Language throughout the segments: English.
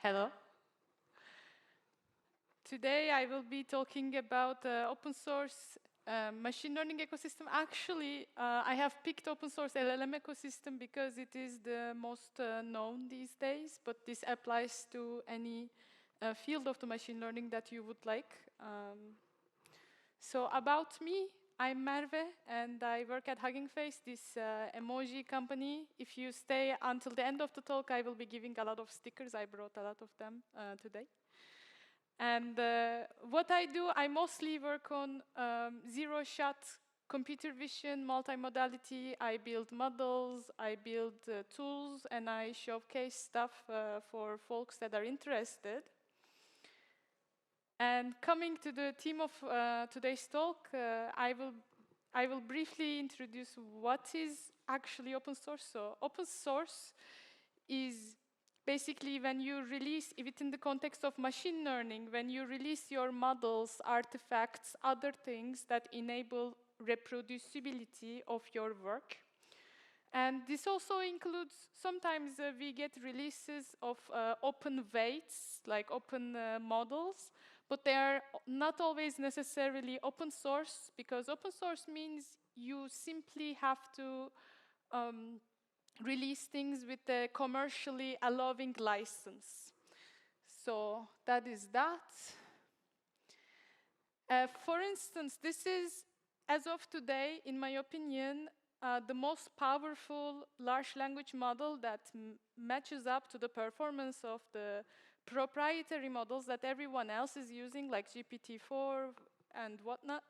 Hello. Today I will be talking about open source machine learning ecosystem. Actually, I have picked open source LLM ecosystem because it is the most known these days, but this applies to any field of the machine learning that you would like. So about me, I'm Merve, and I work at Hugging Face, this emoji company. If you stay until the end of the talk, I will be giving a lot of stickers. I brought a lot of them today. And what I do, I mostly work on zero-shot computer vision, multimodality. I build models, I build tools, and I showcase stuff for folks that are interested. And coming to the theme of today's talk, I will briefly introduce what is actually open source. So open source is basically when you release, if it's in the context of machine learning, when you release your models, artifacts, other things that enable reproducibility of your work. And this also includes, sometimes we get releases of open weights, like open models, but they are not always necessarily open source, because open source means you simply have to release things with a commercially allowing license. So that is that. For instance, this is, as of today, in my opinion, the most powerful large language model that matches up to the performance of the proprietary models that everyone else is using, like GPT-4 and whatnot.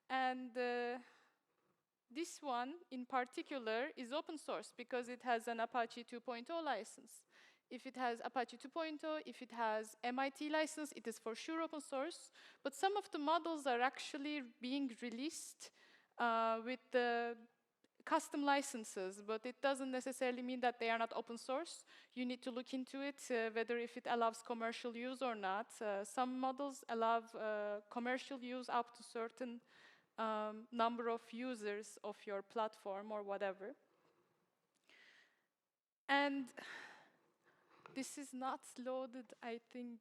And this one, in particular, is open source because it has an Apache 2.0 license. If it has Apache 2.0, if it has MIT license, it is for sure open source. But some of the models are actually being released with the custom licenses, but it doesn't necessarily mean that they are not open source. You need to look into it, whether if it allows commercial use or not. Some models allow commercial use up to certain number of users of your platform or whatever. And this is not loaded, I think.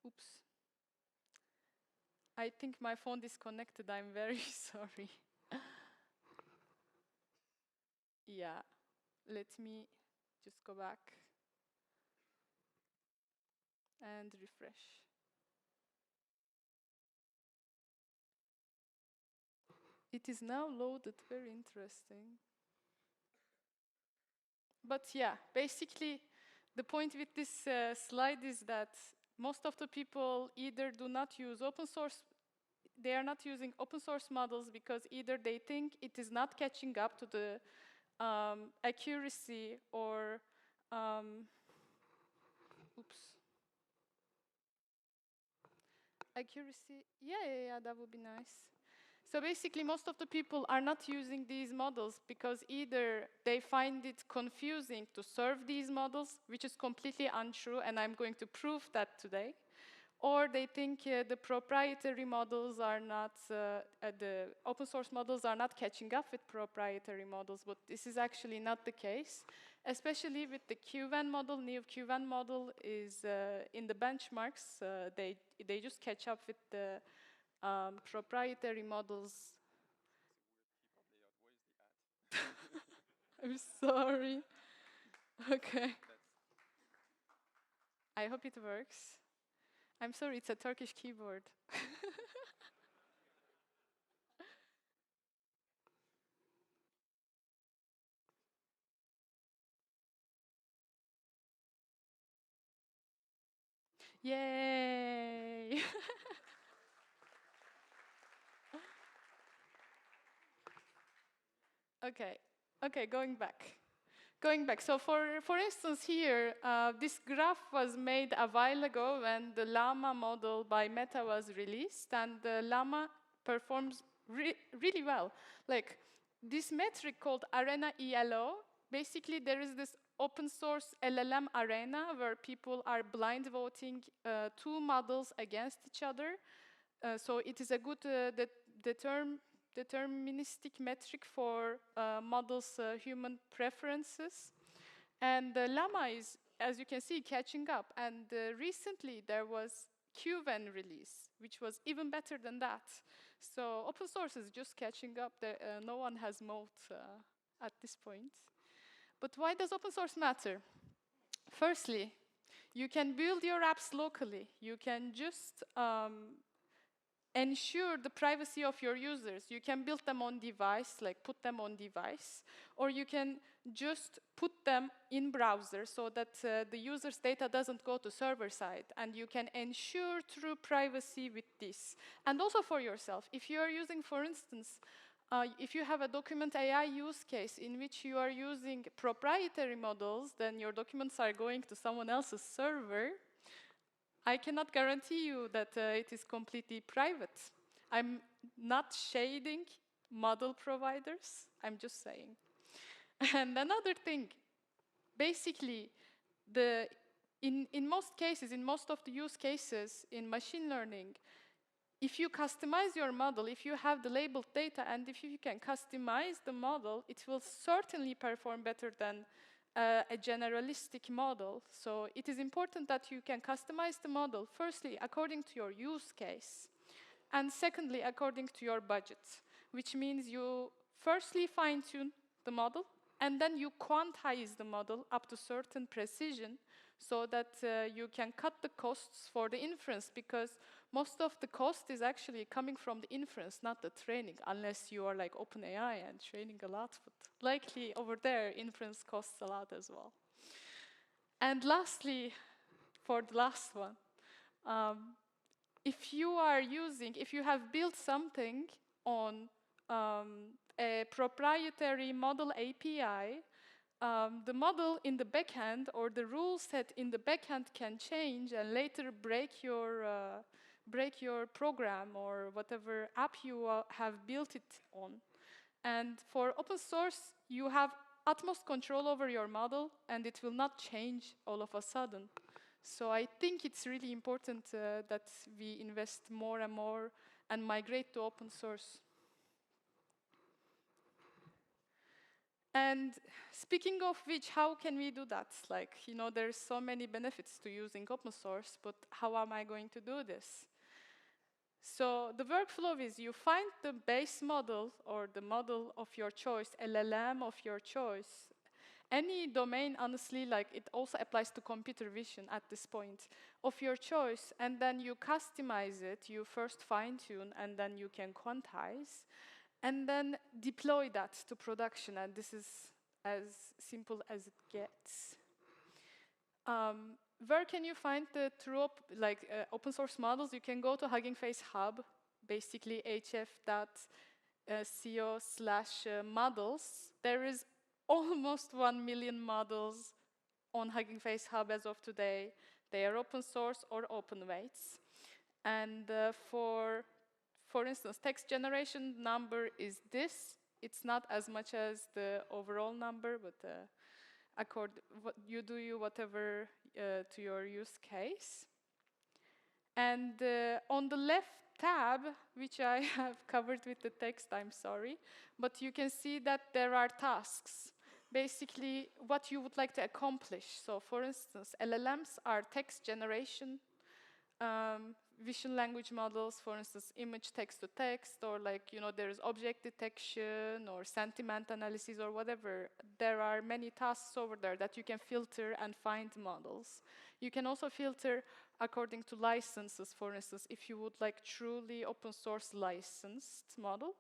Oops. I think my phone disconnected. I'm very sorry. Yeah, let me just go back and refresh. It is now loaded, very interesting. But yeah, basically, the point with this slide is that most of the people either do not use open source, they are not using open source models because either they think it is not catching up to the accuracy or, accuracy, yeah, that would be nice. So basically, most of the people are not using these models because either they find it confusing to serve these models, which is completely untrue, and I'm going to prove that today, or they think the proprietary models are not, the open source models are not catching up with proprietary models, but this is actually not the case, especially with the QVAN model. Neo QVAN model is in the benchmarks, they just catch up with the proprietary models. I'm sorry. Okay. I hope it works. I'm sorry, it's a Turkish keyboard. Yay! Okay, going back. So for instance here, this graph was made a while ago when the Llama model by Meta was released, and the Llama performs really well. Like this metric called Arena ELO, basically there is this open source LLM arena where people are blind voting two models against each other. So it is a good deterministic metric for models' human preferences. And Llama is as you can see, catching up. And recently there was QVen release, which was even better than that. So open source is just catching up. No one has moat at this point. But why does open source matter? Firstly, you can build your apps locally. You can just ensure the privacy of your users. You can build them on device, like put them on device, or you can just put them in browser so that the user's data doesn't go to server side, and you can ensure true privacy with this. And also for yourself, if you are using, for instance, if you have a document AI use case in which you are using proprietary models, then your documents are going to someone else's server. I cannot guarantee you that it is completely private. I'm not shading model providers, I'm just saying. And another thing, basically, in most cases, in most of the use cases in machine learning, if you customize your model, if you have the labeled data, and if you can customize the model, it will certainly perform better than a generalistic model. So it is important that you can customize the model, firstly, according to your use case, and secondly, according to your budget, which means you firstly fine-tune the model, and then you quantize the model up to certain precision so that you can cut the costs for the inference, because most of the cost is actually coming from the inference, not the training, unless you are like OpenAI and training a lot, but likely over there, inference costs a lot as well. And lastly, for the last one, if you have built something on a proprietary model API, the model in the backend or the rule set in the backend can change and later break your program or whatever app you have built it on. And for open source, you have utmost control over your model, and it will not change all of a sudden. So I think it's really important that we invest more and more and migrate to open source. And speaking of which, how can we do that? Like, there's so many benefits to using open source, but how am I going to do this? So the workflow is you find the base model or the model of your choice, LLM of your choice. Any domain, honestly, like it also applies to computer vision at this point, of your choice, and then you customize it, you first fine-tune, and then you can quantize, and then deploy that to production, and this is as simple as it gets. Where can you find the true open source models? You can go to Hugging Face Hub, basically hf.co/models. There is almost 1 million models on Hugging Face Hub as of today. They are open source or open weights. And for instance, text generation number is this. It's not as much as the overall number, but you do whatever to your use case. And on the left tab, which I have covered with the text, I'm sorry, but you can see that there are tasks. Basically, what you would like to accomplish. So for instance, LLMs are text generation, vision language models, for instance, image text to text, or there is object detection or sentiment analysis or whatever. There are many tasks over there that you can filter and find models. You can also filter according to licenses, for instance, if you would like truly open source licensed model.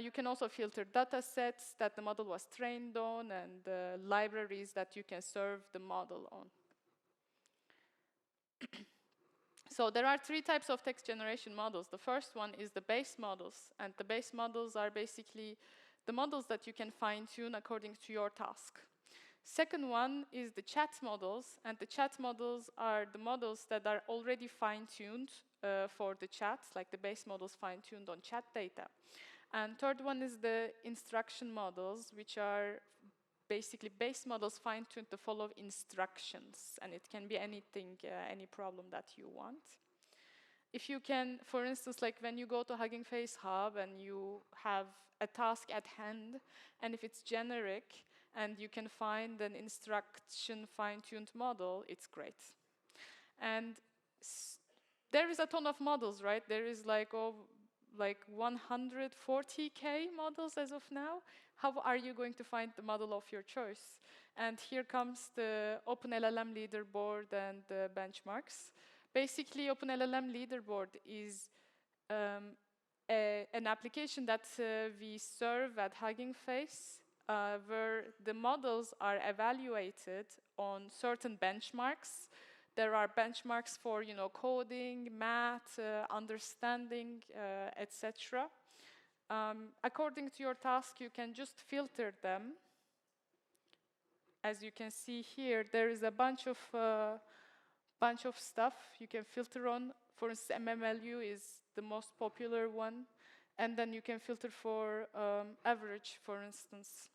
You can also filter data sets that the model was trained on and libraries that you can serve the model on. So there are 3 types of text generation models. The first one is the base models, and the base models are basically the models that you can fine-tune according to your task. Second one is the chat models, and the chat models are the models that are already fine-tuned for the chat, like the base models fine-tuned on chat data. And third one is the instruction models, which are basically base models fine-tuned to follow instructions, and it can be anything, any problem that you want. If you can, for instance, like when you go to Hugging Face Hub and you have a task at hand, and if it's generic, and you can find an instruction fine-tuned model, it's great. And there is a ton of models, right? There is like 140K models as of now. How are you going to find the model of your choice? And here comes the OpenLLM leaderboard and the benchmarks. Basically, OpenLLM leaderboard is an application that we serve at Hugging Face, where the models are evaluated on certain benchmarks. There are benchmarks for, coding, math, understanding, etc. According to your task, you can just filter them. As you can see here, there is a bunch of stuff you can filter on. For instance, MMLU is the most popular one. And then you can filter for average, for instance.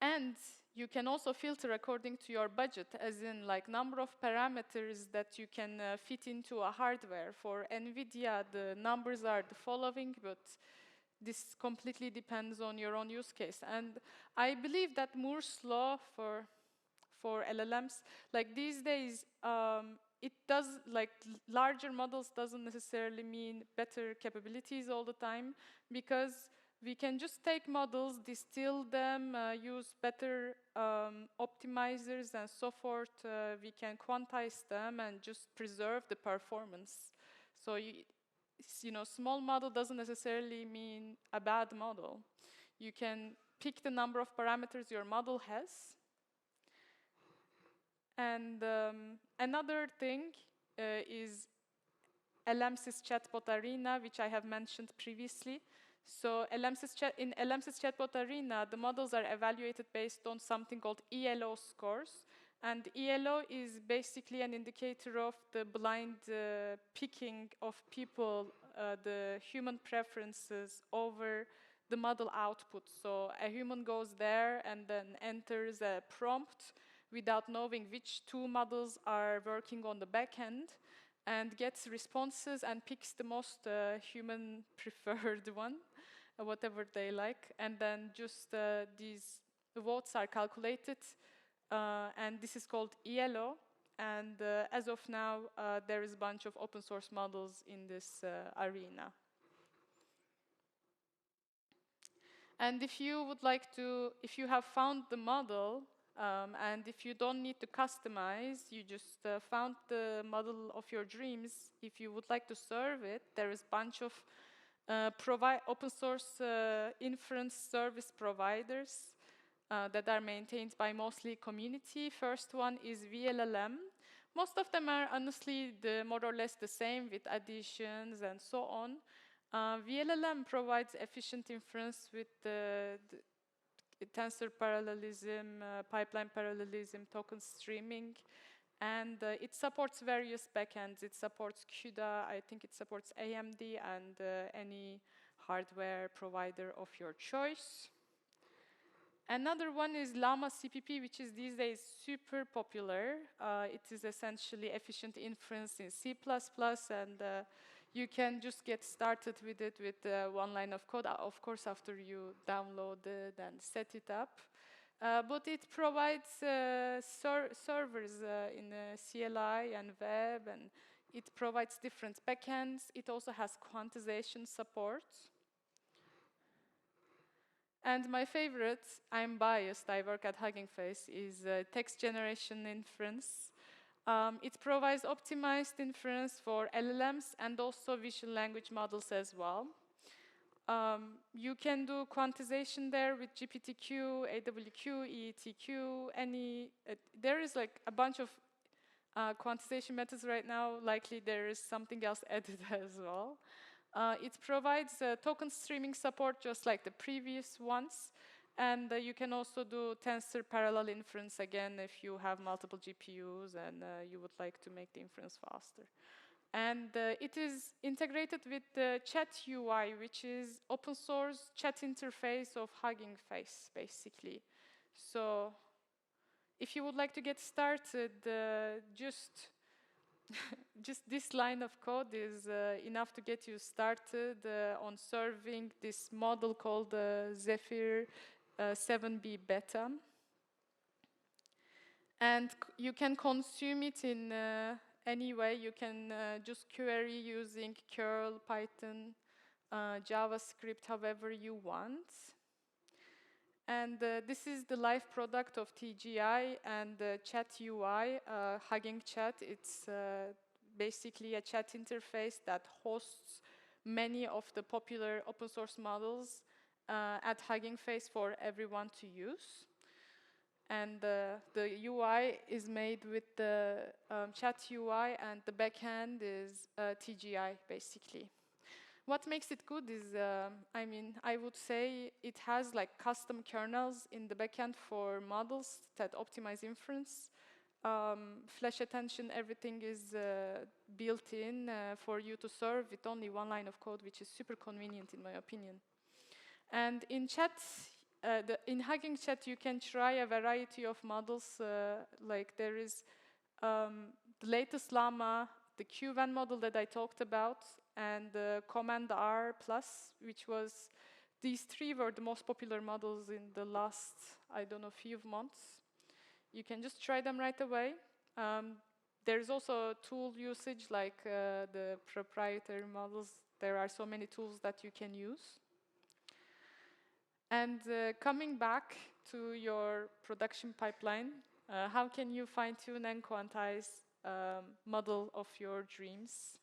And you can also filter according to your budget, as in like number of parameters that you can fit into a hardware. For NVIDIA, the numbers are the following, but this completely depends on your own use case. And I believe that Moore's law for LLMs, like these days, it does, like larger models doesn't necessarily mean better capabilities all the time, because we can just take models, distill them, use better optimizers and so forth. We can quantize them and just preserve the performance. So, small model doesn't necessarily mean a bad model. You can pick the number of parameters your model has. And another thing is LMSys Chatbot Arena, which I have mentioned previously. So in LMSys Chatbot Arena, the models are evaluated based on something called ELO scores. And ELO is basically an indicator of the blind picking of people, the human preferences over the model output. So a human goes there and then enters a prompt without knowing which two models are working on the back end, and gets responses and picks the most human preferred one, whatever they like. And then just these votes are calculated, and this is called ELO. And as of now, there is a bunch of open source models in this arena. And if you have found the model, and if you don't need to customize, you just found the model of your dreams, if you would like to serve it, there is a bunch of open source inference service providers that are maintained by mostly community. First one is VLLM. Most of them are honestly more or less the same with additions and so on. VLLM provides efficient inference with the tensor parallelism, pipeline parallelism, token streaming, and it supports various backends. It supports CUDA, I think it supports AMD, and any hardware provider of your choice. Another one is Llama CPP, which is these days super popular. It is essentially efficient inference in C++, and you can just get started with it with one line of code, of course, after you download it and set it up. But it provides servers in CLI and web, and it provides different backends. It also has quantization support. And my favorite, I'm biased, I work at Hugging Face, is text generation inference. It provides optimized inference for LLMs and also visual language models as well. You can do quantization there with GPTQ, AWQ, EETQ, there is like a bunch of quantization methods right now. Likely there is something else added as well. It provides token streaming support just like the previous ones. And you can also do tensor parallel inference again if you have multiple GPUs and you would like to make the inference faster. And it is integrated with the Chat UI, which is open source chat interface of Hugging Face, basically. So if you would like to get started, just this line of code is enough to get you started on serving this model called Zephyr 7B beta. And you can consume it in any way. You can just query using curl, Python, JavaScript, however you want. And this is the live product of TGI and Chat UI, Hugging Chat. It's basically a chat interface that hosts many of the popular open source models at Hugging Face for everyone to use. And the UI is made with the Chat UI, and the backend is TGI, basically. What makes it good is, I mean, I would say it has like custom kernels in the backend for models that optimize inference. Flash attention, everything is built in for you to serve with only one line of code, which is super convenient in my opinion. And in chat, in Hugging Chat, you can try a variety of models. Like there is the latest Llama, the QVAN model that I talked about, and the Command R Plus, which was, these three were the most popular models in the last, I don't know, few months. You can just try them right away. There's also tool usage, like the proprietary models. There are so many tools that you can use. And coming back to your production pipeline, how can you fine-tune and quantize model of your dreams?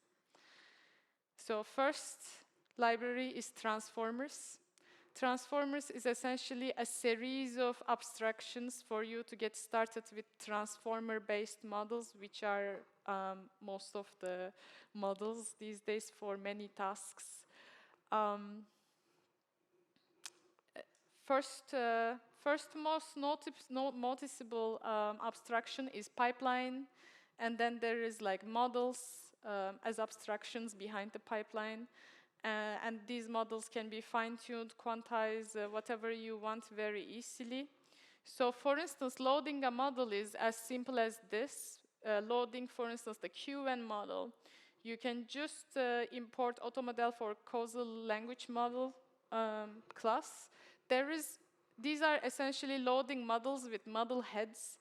So first library is transformers. Transformers is essentially a series of abstractions for you to get started with transformer-based models, which are most of the models these days for many tasks. First most noticeable abstraction is pipeline, and then there is like models as abstractions behind the pipeline, and these models can be fine-tuned, quantized, whatever you want very easily. So for instance, loading a model is as simple as this. Loading, for instance, the QN model. You can just import automodel for causal language model class. These are essentially loading models with model heads,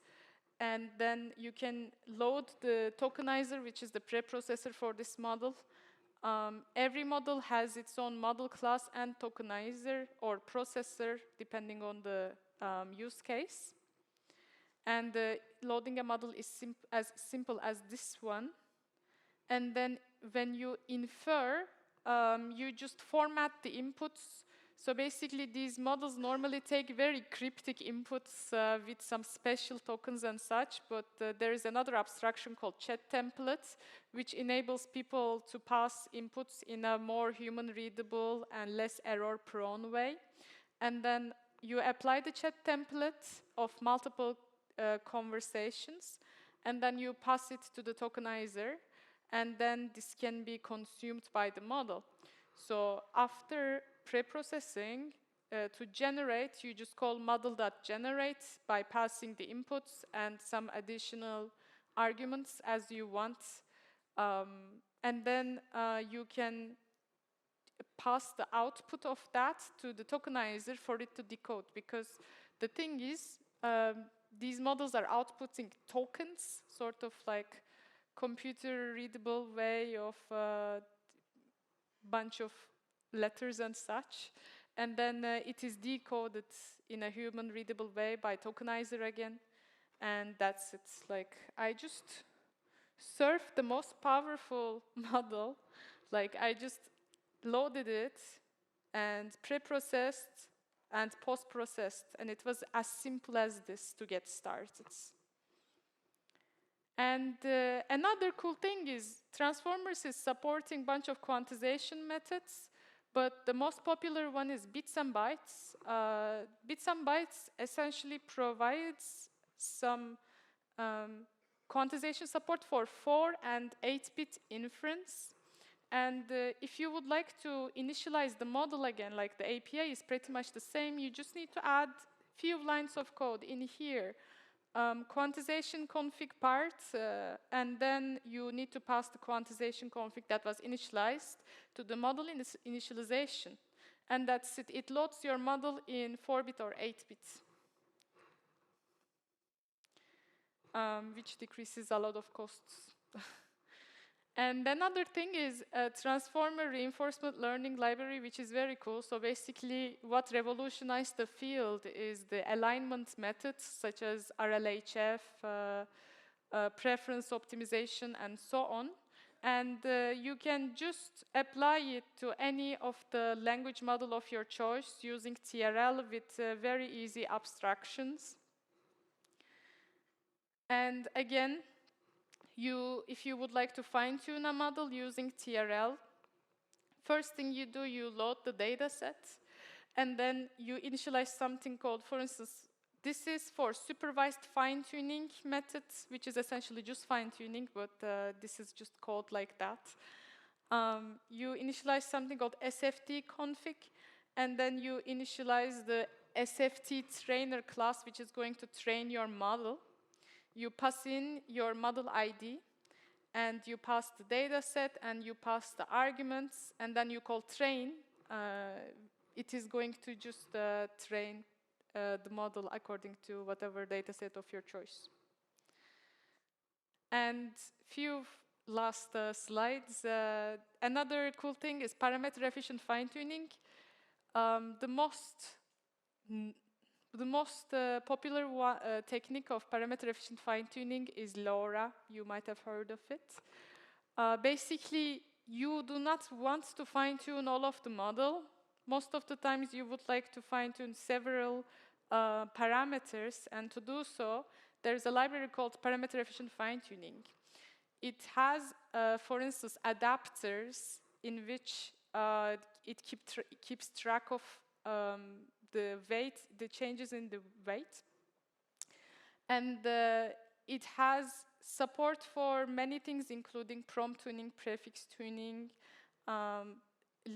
and then you can load the tokenizer, which is the preprocessor for this model. Every model has its own model class and tokenizer or processor, depending on the use case. And loading a model is as simple as this one. And then when you infer, you just format the inputs. So basically, these models normally take very cryptic inputs with some special tokens and such, but there is another abstraction called chat templates, which enables people to pass inputs in a more human-readable and less error-prone way. And then you apply the chat template of multiple conversations, and then you pass it to the tokenizer, and then this can be consumed by the model. So after preprocessing, to generate, you just call model.generate by passing the inputs and some additional arguments as you want. And then you can pass the output of that to the tokenizer for it to decode. Because the thing is, these models are outputting tokens, sort of like computer-readable way of bunch of letters and such, and then it is decoded in a human-readable way by tokenizer again, and that's it. Like, I just surfed the most powerful model. Like, I just loaded it and pre-processed and post-processed, and it was as simple as this to get started. And another cool thing is Transformers is supporting a bunch of quantization methods, but the most popular one is bits and bytes. Bits and bytes essentially provides some quantization support for 4 and 8-bit inference. And if you would like to initialize the model again, like the API is pretty much the same, you just need to add a few lines of code in here. Quantization config part, and then you need to pass the quantization config that was initialized to the model initialization. And that's it. It loads your model in 4-bit or 8-bit, which decreases a lot of costs. And another thing is a transformer reinforcement learning library, which is very cool. So basically, what revolutionized the field is the alignment methods, such as RLHF, preference optimization, and so on. And you can just apply it to any of the language model of your choice using TRL with very easy abstractions. And again, if you would like to fine-tune a model using TRL, first thing you do, you load the data set, and then you initialize something called, for instance, this is for supervised fine-tuning methods, which is essentially just fine-tuning, but this is just called like that. You initialize something called SFT config, and then you initialize the SFT trainer class, which is going to train your model. You pass in your model ID, and you pass the data set, and you pass the arguments, and then you call train. It is going to just train the model according to whatever data set of your choice. And few last slides. Another cool thing is parameter efficient fine-tuning. The most popular technique of parameter efficient fine-tuning is LoRa. You might have heard of it. Basically, you do not want to fine-tune all of the model. Most of the times you would like to fine-tune several parameters, and to do so, there's a library called parameter efficient fine-tuning. It has, for instance, adapters in which it keeps track of the weight, the changes in the weight. And it has support for many things, including prompt tuning, prefix tuning,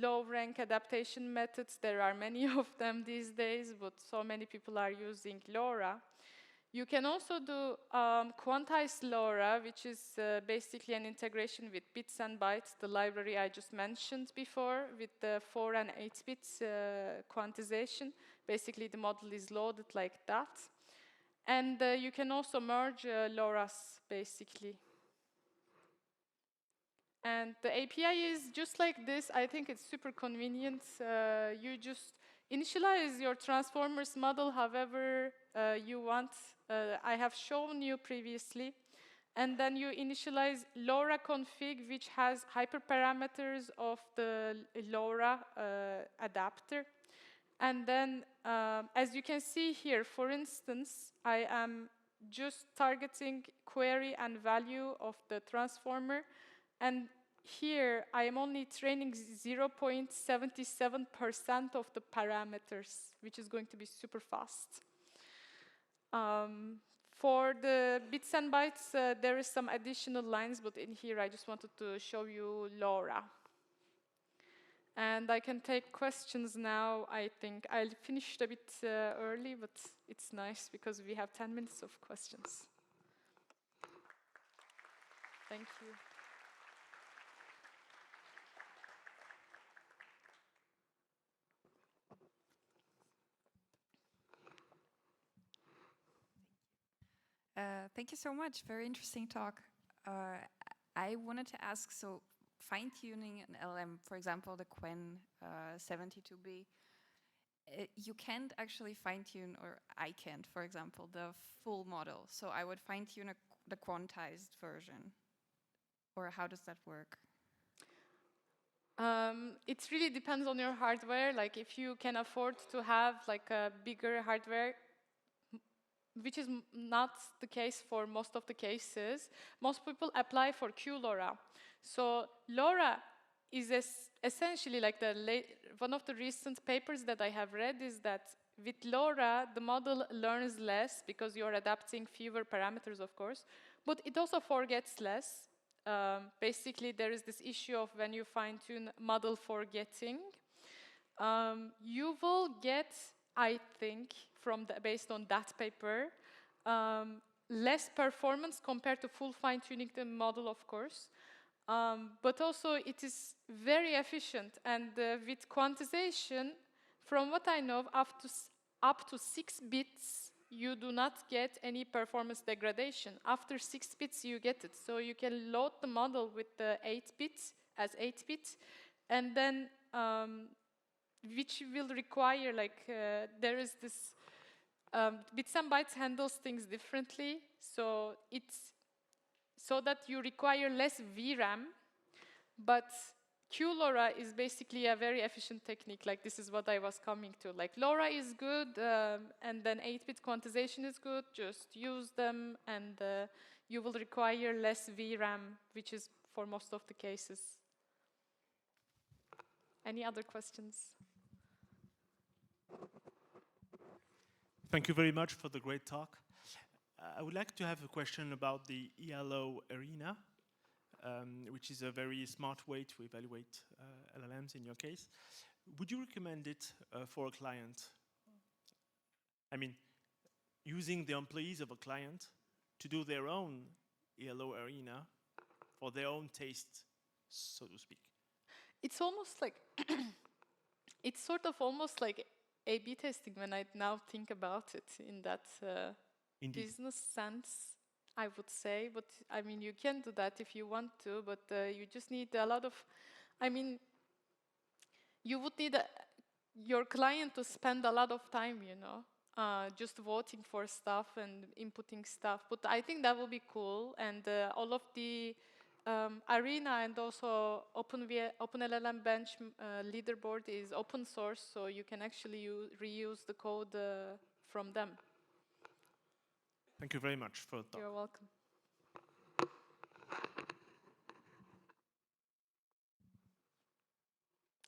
low-rank adaptation methods. There are many of them these days, but so many people are using LoRa. You can also do quantized LoRa, which is basically an integration with bits and bytes, the library I just mentioned before, with the 4 and 8-bit quantization. Basically, the model is loaded like that. And you can also merge LoRa's, basically. And the API is just like this. I think it's super convenient. You just initialize your transformers model however you want. I have shown you previously. And then you initialize LoRa config, which has hyperparameters of the LoRa adapter. And then, as you can see here, for instance, I am just targeting query and value of the transformer. And here, I am only training 0.77% of the parameters, which is going to be super fast. For the bits and bytes, there is some additional lines, but in here, I just wanted to show you LoRa. And I can take questions now. I think I finished a bit early, but it's nice because we have 10 minutes of questions. Thank you. Thank you so much. Very interesting talk. I wanted to ask, so fine-tuning an LM, for example, the Qwen 72B, you can't actually fine-tune, or I can't, for example, the full model. So I would fine-tune the quantized version. Or how does that work? It really depends on your hardware. Like if you can afford to have like a bigger hardware, which is not the case for most of the cases, most people apply for QLoRa. So LoRa is essentially like one of the recent papers that I have read is that with LoRa, the model learns less because you're adapting fewer parameters, of course, but it also forgets less. Basically, there is this issue of when you fine-tune model forgetting. You will get, I think, based on that paper, less performance compared to full fine-tuning the model, of course. But also it is very efficient, and with quantization, from what I know, up to 6 bits, you do not get any performance degradation. After 6 bits, you get it. So you can load the model with the 8 bits as 8 bits, and then which will require, like, there is this, bits and bytes handles things differently, so it's so that you require less VRAM, but QLoRa is basically a very efficient technique. Like, this is what I was coming to. Like, LoRa is good, and then 8-bit quantization is good. Just use them, and you will require less VRAM, which is for most of the cases. Any other questions? Thank you very much for the great talk. I would like to have a question about the ELO arena, which is a very smart way to evaluate LLMs in your case. Would you recommend it for a client? I mean, using the employees of a client to do their own ELO arena for their own taste, so to speak? It's almost like, it's sort of almost like A/B testing when I now think about it in that business sense, I would say. But I mean, you can do that if you want to, but you just need a lot of, I mean, you would need your client to spend a lot of time, you know, just voting for stuff and inputting stuff. But I think that will be cool, and all of the arena and also OpenLLM bench leaderboard is open source, so you can actually reuse the code from them. Thank you very much for the talk. You're welcome.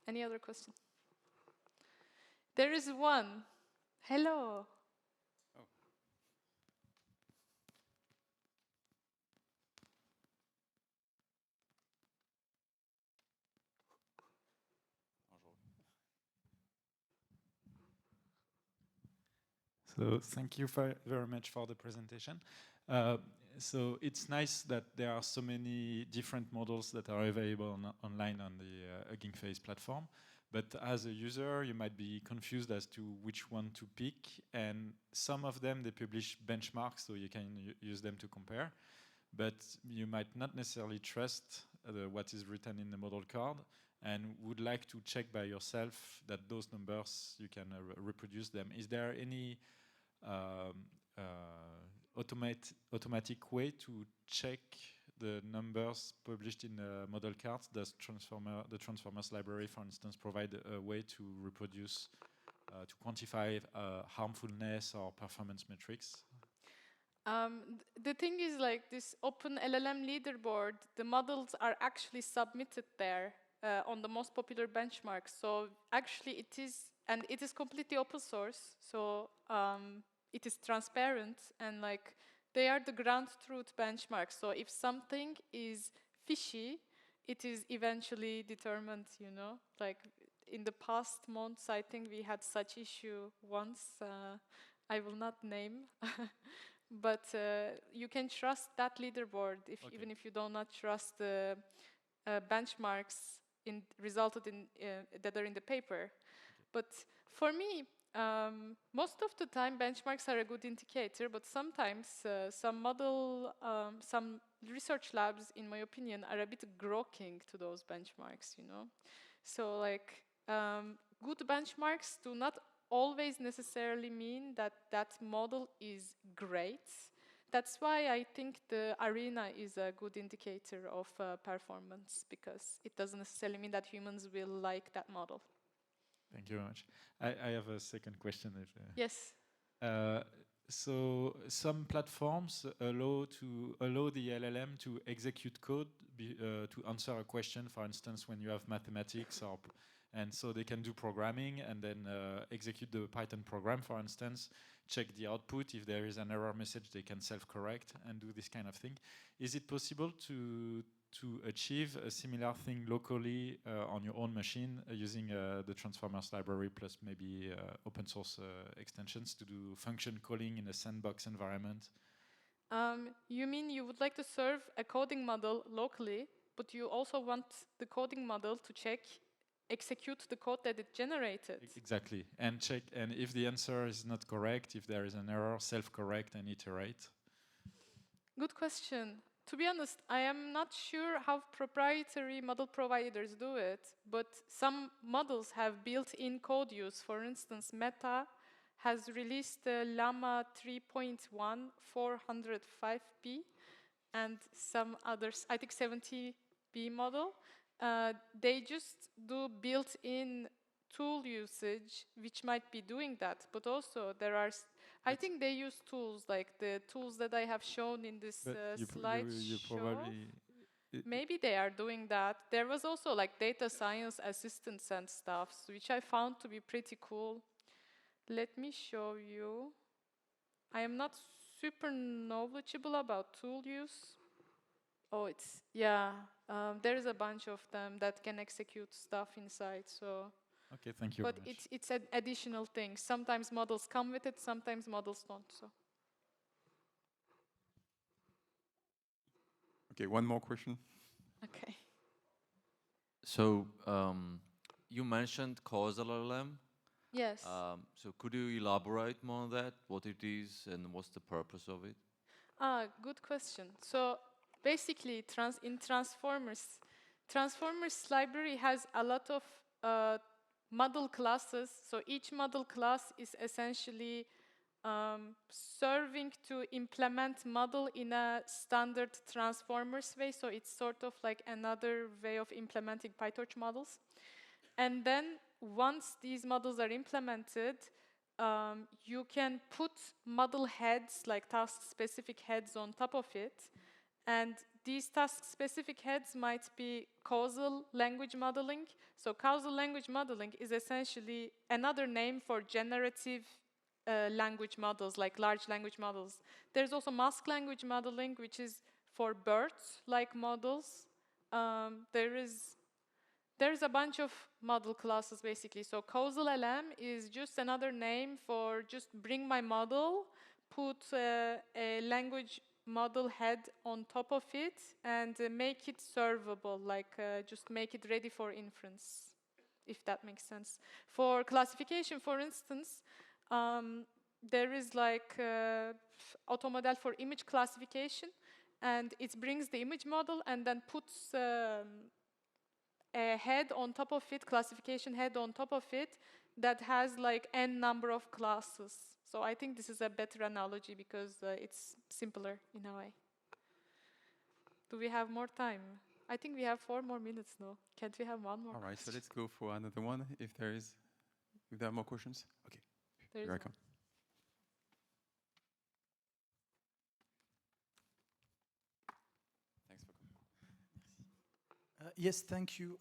Any other question? There is one. Hello. Oh. So thank you very much for the presentation. So it's nice that there are so many different models that are available online on the Hugging Face platform. But as a user, you might be confused as to which one to pick. And some of them, they publish benchmarks, so you can use them to compare. But you might not necessarily trust what is written in the model card, and would like to check by yourself that those numbers, you can reproduce them. Is there any automatic way to check the numbers published in the model cards? Does the Transformers library, for instance, provide a way to reproduce, to quantify harmfulness or performance metrics? The thing is, like, this OpenLLM leaderboard, the models are actually submitted there on the most popular benchmarks. So actually it is completely open source. So it is transparent, and like they are the ground truth benchmarks. So if something is fishy, it is eventually determined, you know. Like in the past months, I think we had such issue once. I will not name, but you can trust that leaderboard even if you do not trust the benchmarks resulted in that are in the paper. Okay. But for me, most of the time benchmarks are a good indicator, but sometimes some research labs, in my opinion, are a bit grokking to those benchmarks, you know. So like good benchmarks do not always necessarily mean that that model is great. That's why I think the arena is a good indicator of performance, because it doesn't necessarily mean that humans will like that model. Thank you very much. I have a second question. Yes. So some platforms allow the LLM to execute code to answer a question, for instance, when you have mathematics, and so they can do programming and then execute the Python program, for instance, check the output. If there is an error message, they can self-correct and do this kind of thing. Is it possible to achieve a similar thing locally on your own machine using the Transformers library plus maybe open source extensions to do function calling in a sandbox environment? You mean you would like to serve a coding model locally but you also want the coding model to execute the code that it generated. Exactly, and check, and if the answer is not correct, if there is an error, self-correct and iterate. Good question. To be honest, I am not sure how proprietary model providers do it, but some models have built-in code use. For instance, Meta has released the Llama 3.1 405p and some others, I think 70p model. They just do built-in tool usage, which might be doing that, but also there are, I think they use tools like the tools that I have shown in this you slideshow. probably Maybe they are doing that. There was also like data science assistants and stuff, which I found to be pretty cool. Let me show you. I am not super knowledgeable about tool use. Oh, there's a bunch of them that can execute stuff inside, so. Okay, thank you But very much. it's an additional thing. Sometimes models come with it, sometimes models don't, so. Okay, one more question. Okay. So you mentioned causal LLM. Yes. So could you elaborate more on that, what it is and what's the purpose of it? Good question. So basically, in Transformers library has a lot of model classes. So each model class is essentially serving to implement model in a standard Transformers way. So it's sort of like another way of implementing PyTorch models. And then once these models are implemented, you can put model heads, like task-specific heads on top of it. And these task-specific heads might be causal language modeling. So causal language modeling is essentially another name for generative language models, like large language models. There's also mask language modeling, which is for BERT-like models. There's a bunch of model classes, basically. So causal LM is just another name for just bring my model, put a language model head on top of it, and make it servable, like just make it ready for inference, if that makes sense. For classification, for instance, there is like automodel for image classification, and it brings the image model and then puts a head on top of it, classification head on top of it, that has like n number of classes. So I think this is a better analogy because it's simpler in a way. Do we have more time? I think we have 4 more minutes now. Can't we have one more? All right, so let's go for another one if there are more questions. Okay, There is here I one. come. Thanks for coming. Yes, thank you.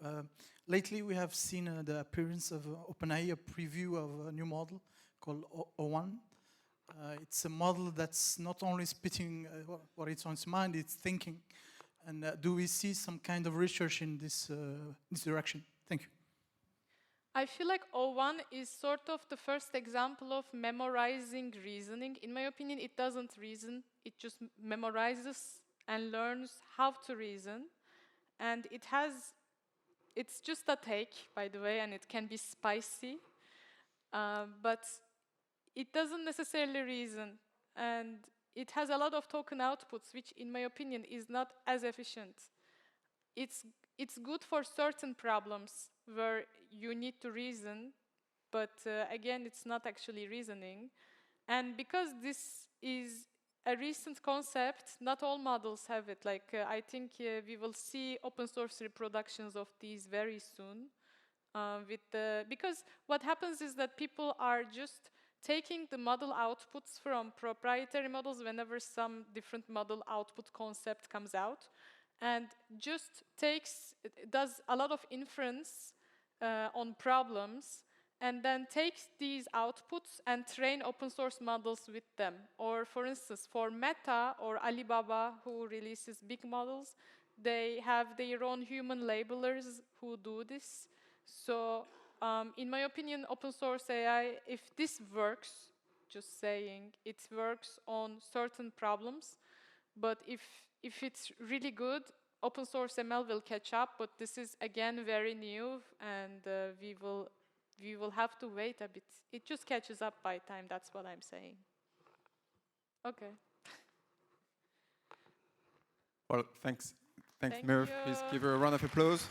Lately, we have seen the appearance of OpenAI, a preview of a new model called O1. It's a model that's not only spitting what it's on its mind, it's thinking. And do we see some kind of research in this direction? Thank you. I feel like O1 is sort of the first example of memorizing reasoning. In my opinion, it doesn't reason. It just memorizes and learns how to reason. And it's just a take, by the way, and it can be spicy. But it doesn't necessarily reason. And it has a lot of token outputs, which, in my opinion, is not as efficient. It's good for certain problems where you need to reason, but again, it's not actually reasoning. And because this is a recent concept, not all models have it. Like, I think we will see open source reproductions of these very soon. Because what happens is that people are just taking the model outputs from proprietary models whenever some different model output concept comes out, and just does a lot of inference on problems, and then takes these outputs and train open source models with them. Or for instance, for Meta or Alibaba, who releases big models, they have their own human labelers who do this. So in my opinion, open source AI, if this works, just saying, it works on certain problems. But if it's really good, open source ML will catch up, but this is again very new, and we will have to wait a bit. It just catches up by time. That's what I'm saying. Okay. Well, thanks, Thank Merve. Please you. give her a round of applause.